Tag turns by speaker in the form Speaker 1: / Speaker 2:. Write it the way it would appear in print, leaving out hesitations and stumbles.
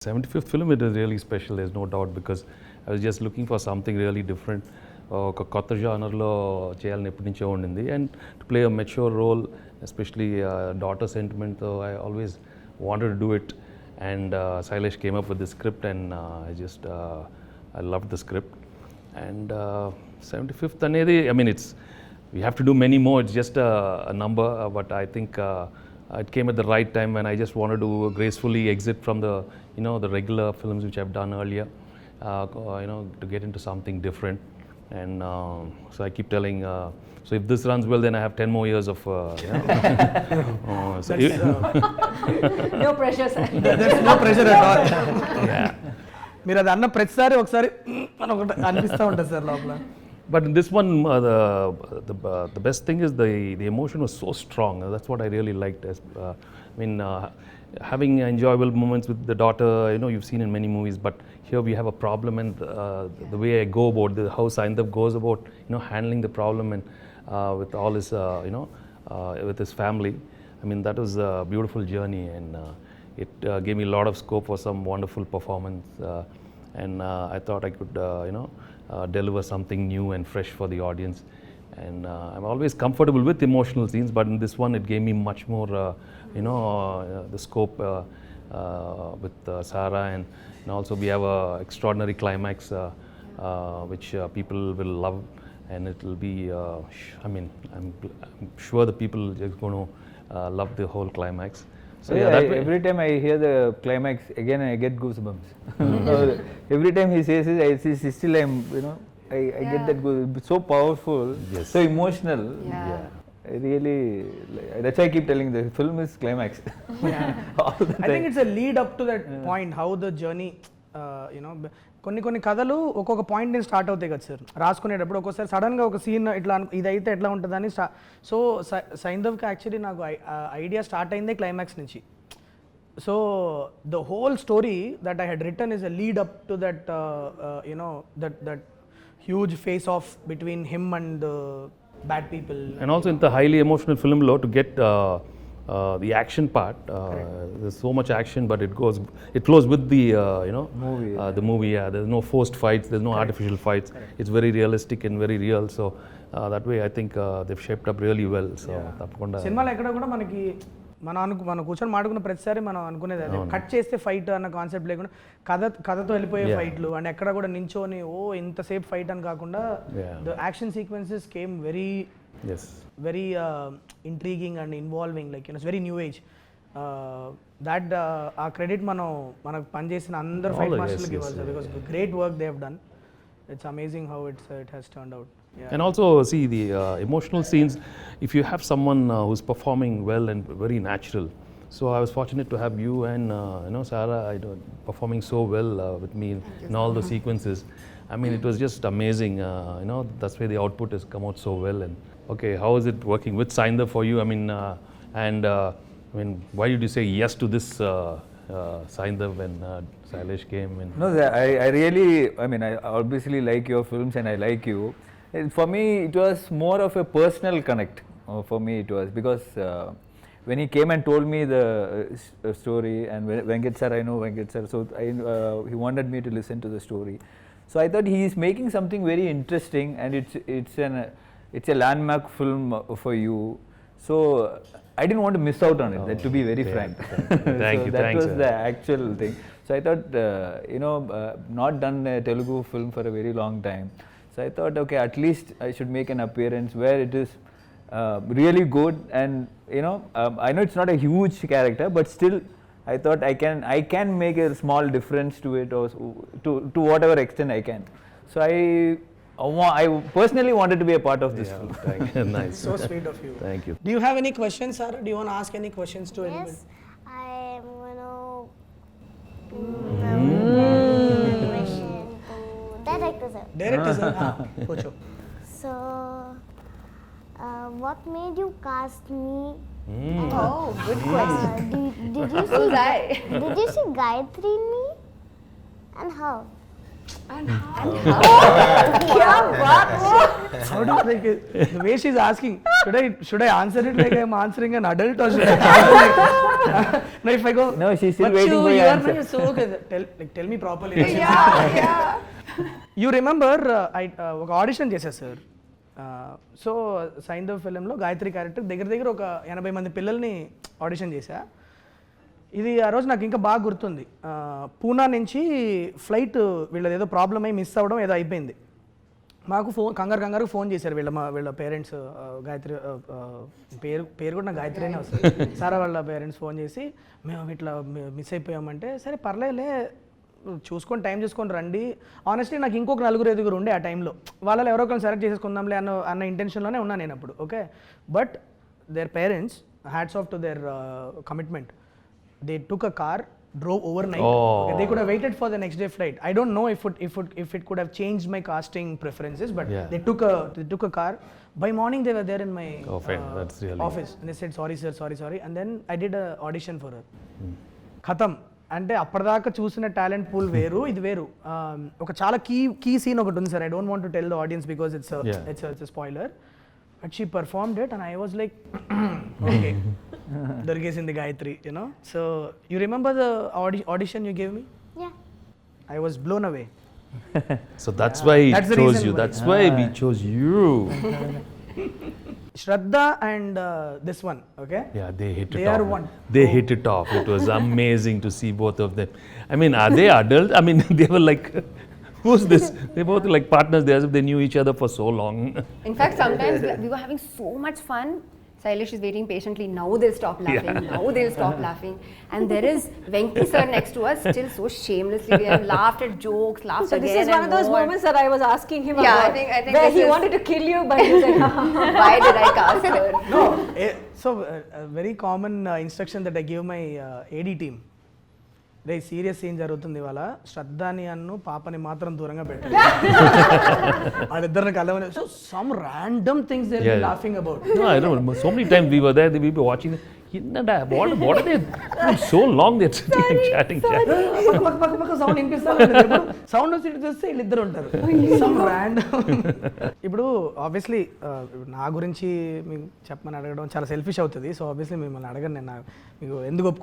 Speaker 1: 75th film, it is really special, there's no doubt, because I was just looking for something really different. ఒక కొత్త జానర్లో చేయాలని ఎప్పటి నుంచో ఉండింది, and to play a mature role, especially daughter సెంటిమెంట్తో I always wanted to do it. And Sailesh came up with the script, and I loved the script. And 75th అనేది, I mean, we have to do many more, it's just a number, but I think it came at the right time when I just wanted to gracefully exit from the regular films which I've done earlier, to get into something different. And so I keep telling, so if this runs well, then I have 10 more years of
Speaker 2: No pressure, sir.
Speaker 3: There's no pressure at all.
Speaker 1: Yeah.
Speaker 3: మీరు అది అన్న ప్రతిసారి ఒకసారి మనం ఒకటి అనిపిస్తూ ఉంటుంది sir లోపల.
Speaker 1: But in this one, the best thing is the emotion was so strong. That's what I really liked. Having enjoyable moments with the daughter, you've seen in many movies, but here we have a problem, and the way I go about how Saindhav goes about, handling the problem, and with all his, with his family. I mean, that was a beautiful journey, and it gave me a lot of scope for some wonderful performance. And I thought I could, deliver something new and fresh for the audience. And I'm always comfortable with emotional scenes, but in this one it gave me much more, the scope with Sarah, and also we have a extraordinary climax which people will love, and it will be, I'm sure the people are going to love the whole climax.
Speaker 4: So every time I hear the climax again, I get goosebumps. So every time he says it, I still am, I get that goosebumps. So powerful,
Speaker 1: Yes.
Speaker 4: so emotional.
Speaker 2: Yeah.
Speaker 4: I really, that's why I keep telling the film is climax. All the
Speaker 3: I think
Speaker 4: time.
Speaker 3: it's a lead up to that point, how the journey, కొన్ని కథలు ఒక్కొక్క point నుంచి start అవుతాయి కదా sir, రాసుకునేటప్పుడు ఒక్కోసారి సడన్గా ఒక scene ఇట్లా ఇదైతే ఎట్లా ఉంటుందని సో సైంధవ్కి యాక్చువల్లీ నాకు ఐడియా స్టార్ట్ అయిందే క్లైమాక్స్ నుంచి. So the whole story that I had written is a lead up to that that huge face of between him and bad people.
Speaker 1: And also in the highly emotional film law, to get the action part, there's so much action, but it flows with the
Speaker 4: Movie.
Speaker 1: The movie. Yeah, there's no forced fights, there's no artificial fights. It's very realistic and very real. So that way I think they've shaped up really well. So tapakunda
Speaker 3: సినిమాలో ఎక్కడ కూడా మనకి మనం కూర్చొని మాట్లాడుకున్న ప్రతిసారి మనం అనుకునేది అదే, కట్ చేస్తే ఫైట్ అన్న కాన్సెప్ట్ లేకుండా కథతో వెళ్ళిపోయే ఫైట్లు, అండ్ ఎక్కడ కూడా నించోని ఇంతసేపు ఫైట్ అని కాకుండా the action sequences came very
Speaker 1: yes.
Speaker 3: very intriguing and involving, like it's very new age. That ఆ క్రెడిట్ మనకు పనిచేసిన అందరు ఫైట్ మాస్టర్లకు ఇవ్వాలి, because great work they have done. It's amazing how it has turned out. Yeah.
Speaker 1: And also see the emotional scenes, if you have someone who's performing well and very natural. So I was fortunate to have you and Sarah performing so well with me in all the sequences. I mean, it was just amazing. That's why the output has come out so well. And okay, how is it working with Saindhav for you? I mean, why did you say yes to this Saindhav when Sailesh came? And
Speaker 4: No, I really, I obviously like your films and I like you. For me, it was more of a personal connect. For me, it was because when he came and told me the story, and Venkat sir, I know Venkat sir, so he wanted me to listen to the story. So I thought he is making something very interesting, and it's a landmark film for you. So I didn't want to miss out on it, to be very frank.
Speaker 1: Thank
Speaker 4: So
Speaker 1: you,
Speaker 4: that
Speaker 1: thanks,
Speaker 4: was
Speaker 1: sir.
Speaker 4: the actual thing. So I thought, not done a Telugu film for a very long time. So I thought, okay, at least I should make an appearance where it is really good, and I know it's not a huge character, but still I thought I can make a small difference to it, or to whatever extent I can. So I personally wanted to be a part of this film.
Speaker 1: Thank you. Nice.
Speaker 3: So sweet of you.
Speaker 1: Thank you.
Speaker 3: Do you have any questions, Sarah? Do you want to ask any questions to anybody?
Speaker 5: Yes, I am question to director sir.
Speaker 3: Director sir, కూర్చో.
Speaker 5: So, what made you cast me?
Speaker 2: Oh, good question.
Speaker 5: Did you
Speaker 2: Who's
Speaker 5: see
Speaker 2: I?
Speaker 5: Did you see Gayatri in me? And how?
Speaker 3: How do like the way she's asking, should I answer it like I'm answering an adult or should I no, if I go
Speaker 4: No, she's still
Speaker 3: "Vachu,
Speaker 4: waiting for your
Speaker 3: you are
Speaker 4: answer."
Speaker 3: not so good. Tell me properly.
Speaker 2: Yeah.
Speaker 3: You remember ఒక audition చేశా sir. So Saindhav ఫిలింలో Gayathri character దగ్గర ఒక 80 మంది పిల్లల్ని audition చేశా. ఇది ఆ రోజు నాకు ఇంకా బాగా గుర్తుంది. పూనా నుంచి ఫ్లైట్ వీళ్ళది ఏదో ప్రాబ్లం అయ్యి మిస్ అవ్వడం ఏదో అయిపోయింది. మాకు కంగారు ఫోన్ చేశారు వీళ్ళ పేరెంట్స్. గాయత్రి పేరు కూడా నాకు గాయత్రి అనే వస్తుంది. సారా వాళ్ళ పేరెంట్స్ ఫోన్ చేసి మేము ఇట్లా మిస్ అయిపోయామంటే సరే పర్లేదులే చూసుకొని టైం చూసుకొని రండి. ఆనెస్ట్లీ నాకు ఇంకొక 4-5 ఉండే ఆ టైంలో. వాళ్ళలో ఎవరో ఒకరిని సెలెక్ట్ చేసేసుకుందాంలే అన్న ఇంటెన్షన్లోనే ఉన్నాను నేను అప్పుడు. Okay, but their parents hats off to their commitment. They took a car, drove overnight. Okay, they could have waited for the next day flight. I don't know if it could have changed my casting preferences, but they took a car. By morning they were there in my
Speaker 1: That's really
Speaker 3: office, and they said sorry sir, sorry, and then I did a audition for her. Khatam. అంటే అప్పటిదాకా చూసిన talent pool వేరు, ఇది వేరు. ఒక చాలా key scene ఒకటి ఉంది sir. I don't want to tell the audience because it's spoiler. But she performed it and I was like, okay, దొరికేసింది Gayathri, you know. So you remember the audition you gave me?
Speaker 5: Yeah.
Speaker 3: I was blown away.
Speaker 1: So that's why we
Speaker 3: That's the
Speaker 1: chose
Speaker 3: reason
Speaker 1: you.
Speaker 3: why.
Speaker 1: That's why we chose you.
Speaker 3: Shraddha and this one, okay?
Speaker 1: Yeah, they hit it
Speaker 3: They
Speaker 1: off.
Speaker 3: are one.
Speaker 1: They hit it off. It was amazing to see both of them. I mean, are they adults? I mean, they were like, who's this? They both like partners. They as if they knew each other for so long.
Speaker 2: In fact, sometimes we were having so much fun. Sailesh is waiting patiently. Now they'll stop laughing. Now they'll stop laughing. And there is Venki sir next to us, still so shamelessly. We have laughed at jokes, laughed
Speaker 6: So
Speaker 2: again.
Speaker 6: this is one of those
Speaker 2: more.
Speaker 6: moments that I was asking him
Speaker 2: Yeah,
Speaker 6: about.
Speaker 2: I think
Speaker 6: where
Speaker 2: this
Speaker 6: he
Speaker 2: is-
Speaker 6: wanted to kill you, but he said,
Speaker 2: Why did I cast her?
Speaker 3: No, so a very common instruction that I give my AD team. రే serious scene జరుగుతుంది ఇవాళ, శ్రద్ధాని అన్ను పాపని మాత్రం దూరంగా పెట్టాలి. వాళ్ళిద్దరిని కలవని. So some random things they are laughing about.
Speaker 1: No, I don't know. So many times we were there. We were watching. What are they? So long they're sitting and chatting.
Speaker 3: పక్క sound వినిపిస్తారు. Sound వచ్చి ఇటు చూస్తే వీళ్ళిద్దరు ఉంటారు. Some random. ఇప్పుడు obviously నా గురించి మీకు చెప్పమని అడగడం చాలా సెల్ఫిష్ అవుతుంది. సో ఆబ్వియస్లీ మిమ్మల్ని అడగను నేను. మీకు ఎందుకు